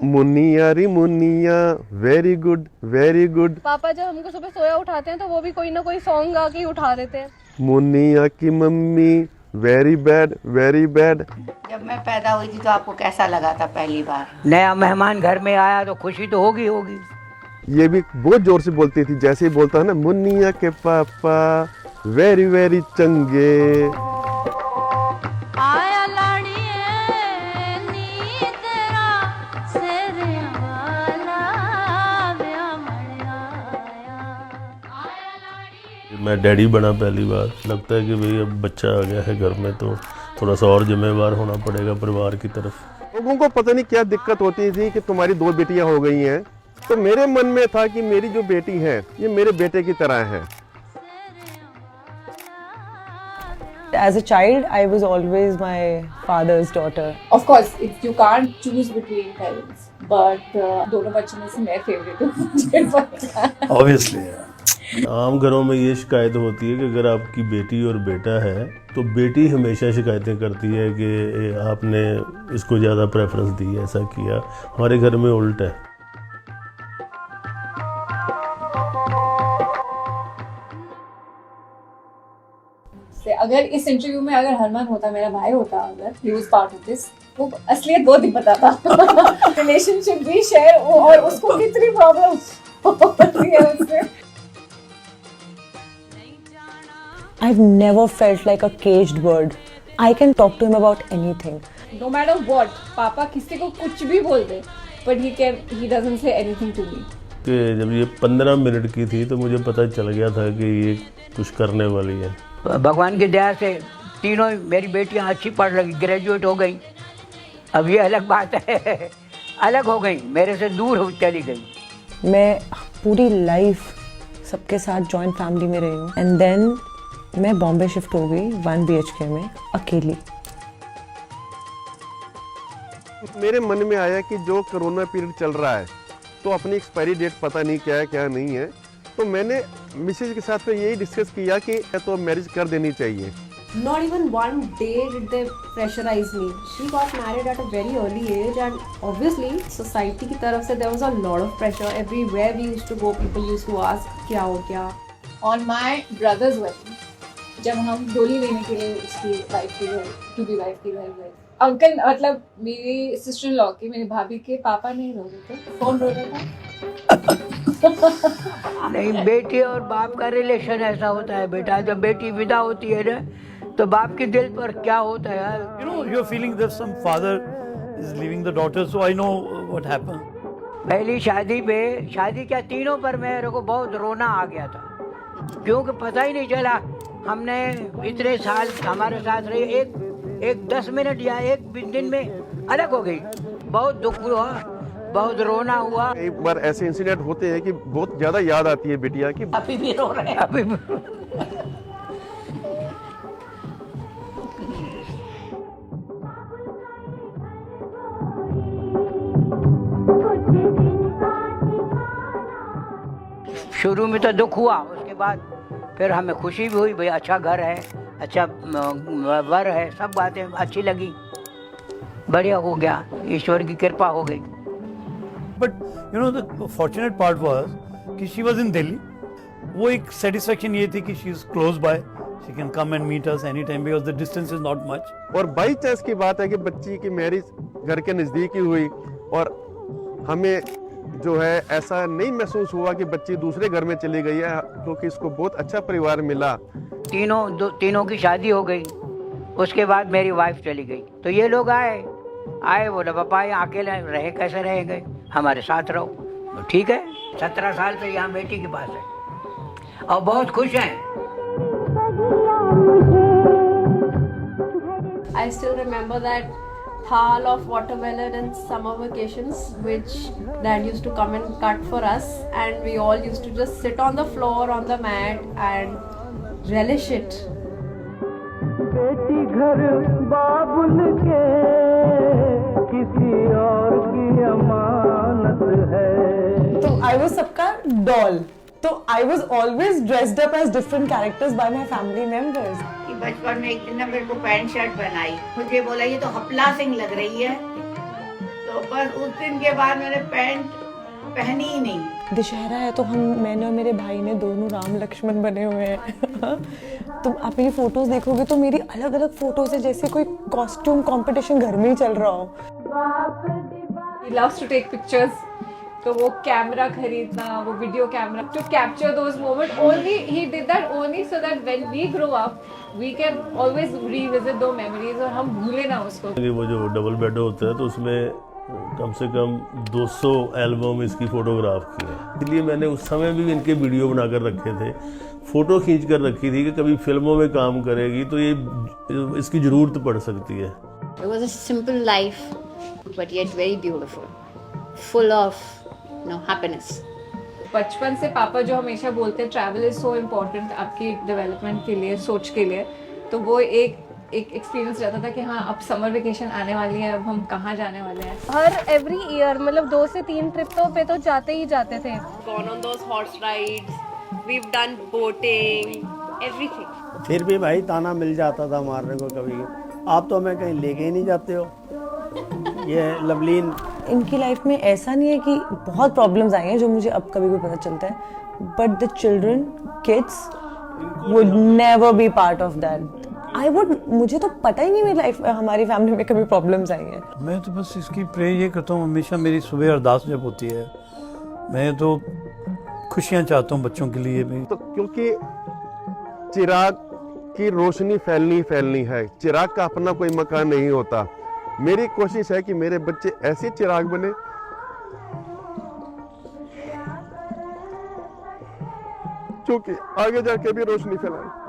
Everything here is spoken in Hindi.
मुन्निया री मुन्निया, वेरी गुड वेरी गुड। पापा जब हमको सुबह सोया उठाते हैं तो वो भी कोई ना कोई सॉन्ग गा के ही उठा देते हैं। मुन्निया की mummy, very bad very bad. जब मैं पैदा हुई थी तो आपको कैसा लगा था पहली बार? नया मेहमान घर में आया तो खुशी तो होगी होगी। ये भी बहुत जोर से बोलती थी, जैसे ही बोलता है ना, मुन्निया के पापा वेरी वेरी चंगे। आया लाड़िए नी तेरा सेरे वाला व्या मड़िया आया। मैं डैडी बना पहली बार, लगता है कि भाई अब बच्चा आ गया है घर में तो थोड़ा सा और जिम्मेवार होना पड़ेगा परिवार की तरफ। लोगों को पता नहीं क्या दिक्कत होती थी कि तुम्हारी 2 बेटियां हो गई हैं, तो मेरे मन में था कि मेरी जो बेटी है ये मेरे बेटे की तरह है। As a child, I was always my father's daughter. Of course, you can't choose between parents, but दोनों बच्चों में से मैं फेवरेट हूँ, मुझे पता है। Obviously, आम घरों में ये शिकायत होती है कि अगर आपकी बेटी और बेटा है तो बेटी हमेशा शिकायतें करती है कि आपने इसको ज़्यादा प्रेफरेंस दी, ऐसा किया। हमारे घर में उल्टा है। अगर इस इंटरव्यू में अगर हरमान होता, मेरा भाई होता, अगर he was part of this, वो असलियत बहुत ही बताता। रिलेशनशिप भी शेयर, और उसको कितनी प्रॉब्लम होती है उससे। I've never felt like a caged bird. I can talk to him about anything. No matter what, पापा किसी को कुछ भी बोल दे, but he doesn't say anything to me. कि जब ये 15 मिनट की थी तो मुझे पता चल गया था कि ये कुछ करने वाली है। भगवान की दया से तीनों मेरी बेटियां अच्छी पढ़ रही, ग्रेजुएट हो गई। अब ये अलग बात है, अलग हो गई, मेरे से दूर हो चली गई। मैं पूरी लाइफ सबके साथ जॉइंट फैमिली में रही हूँ, एंड देन मैं बॉम्बे शिफ्ट हो गई 1 BHK में अकेली। मेरे मन में आया कि जो कोरोना पीरियड चल रहा है तो अपनी एक्सपायरी डेट पता नहीं क्या है क्या नहीं है, तो मैंने मिसेज के साथ तो यही डिस्कस किया कि तो मैरिज कर देनी चाहिए। Not even one day did they pressurize me. She got married at a very early age, and obviously society की तरफ से there was a lot of pressure. Everywhere we used to go, people used to ask क्या हो क्या। On my brother's wedding, जब हम डोली लेने के लिए उसकी वाइफ की घर, टू बी वाइफ की घर गए, अंकल मतलब मेरी सिस्टर इन लॉ के, मेरी भाभी के पापा नहीं रो रहे थे, कौन रो रहा था? नहीं, बेटी और बाप का रिलेशन ऐसा होता है बेटा। जब बेटी विदा होती है ना तो बाप के दिल पर क्या होता है यार। You know, you're feeling that some father is leaving the daughter, so I know what happened. पहली शादी पे, शादी क्या तीनों पर मेरे को बहुत रोना आ गया था, क्योंकि पता ही नहीं चला। हमने इतने साल हमारे साथ रही, एक 10 मिनट या एक दिन में अलग हो गई। बहुत दुख हुआ, बहुत रोना हुआ। एक बार ऐसे इंसिडेंट होते हैं कि बहुत ज्यादा याद आती है बिटिया की। अभी भी रो रहे हैं, अभी भी। शुरू में तो दुख हुआ, उसके बाद फिर हमें खुशी भी हुई, भाई अच्छा घर है, अच्छा वर है, सब बातें अच्छी लगी, बढ़िया हो गया, ईश्वर की कृपा हो गई। But you know the fortunate part was कि she was in Delhi. वो एक satisfaction ये थी कि she is close by, she can come and meet us anytime because the distance is not much. और बाई चांस की बात है कि बच्ची की मैरिज घर के नजदीक ही हुई, और हमें जो है ऐसा नहीं महसूस हुआ कि बच्ची दूसरे घर में चली गई है, क्योंकि इसको बहुत अच्छा परिवार मिला। तीनों की शादी हो गई, उसके बाद मेरी वाइफ चली गई, तो ये लोग आए बोले पापा यहाँ अकेले रहे कैसे रहेंगे, हमारे साथ रहो। ठीक है, 17 साल से यहाँ बेटी के पास है और बहुत खुश हैं। I still remember that thal of watermelon in summer vacations, which Dad used to come and cut for us, and we all used to just sit on the floor on the mat and relish it. बेटी घर बाबुल के किसी और की अमानत है। तो I was सबका doll. तो I was always dressed up as different characters by my family members. बचपन में एक दिन ना मेरे को पैंट शर्ट बनाई, मुझे बोला ये तो हपला सिंह लग रही है, तो बस उस दिन के बाद मैंने पैंट पहनी ही नहीं। दशहरा है तो मैंने और मेरे भाई ने दोनों राम लक्ष्मण बने हुए हैं। तो आप मेरी फोटोज देखोगे तो मेरी अलग अलग फोटोज है, जैसे कोई कॉस्ट्यूम कंपटीशन घर में ही चल रहा हो। He loves to take pictures. तो वो कैमरा खरीदना, वो video camera to capture those moments. Only he did that only so that when we grow up, we can always revisit those memories और हम भूले ना उसको। वो जो डबल बेड होता है तो उसमें कम से कम 200 एल्बम इसकी फोटोग्राफ की है, इसलिए मैंने उस समय भी इनके वीडियो बनाकर रखे थे, फोटो खींच कर रखी थी कि कभी फिल्मों में काम करेगी तो ये इसकी जरूरत पड़ सकती है। It was a simple life, but yet very beautiful, full of happiness. बचपन से पापा जो हमेशा बोलते हैं ट्रैवल इज सो इम्पोर्टेंट आपकी डेवलपमेंट के लिए, सोच के लिए, तो वो एक एक्सपीरियंस रहता था कि हाँ अब समर वेकेशन आने वाली है, अब हम कहाँ जाने वाले हैं। हर एवरी ईयर मतलब 2 से 3 ट्रिप पे तो जाते ही जाते थे। Gone on those horse rides, we've done boating, everything. फिर भी भाई ताना मिल जाता था मारने को कभी, आप तो हमें कहीं लेके ही नहीं जाते हो। ये लवलीन, इनकी लाइफ में ऐसा नहीं है कि बहुत प्रॉब्लम्स आई हैं जो मुझे अब कभी भी पता चलता है, but the children kids would never be part of that. मुझे तो पता ही नहीं मेरी लाइफ हमारी फैमिली में कभी प्रॉब्लम्स आई हैं। मैं तो बस इसकी प्रे ये करता हूँ, हमेशा मेरी सुबह अरदास जब होती है, मैं तो खुशियाँ चाहता हूँ बच्चों के लिए भी। तो क्योंकि चिराग की रोशनी फैलनी है, चिराग का अपना कोई मकान नहीं होता। मेरी कोशिश है कि मेरे बच्चे ऐसे चिराग बने जो कि आगे जाके भी रोशनी फैलाए।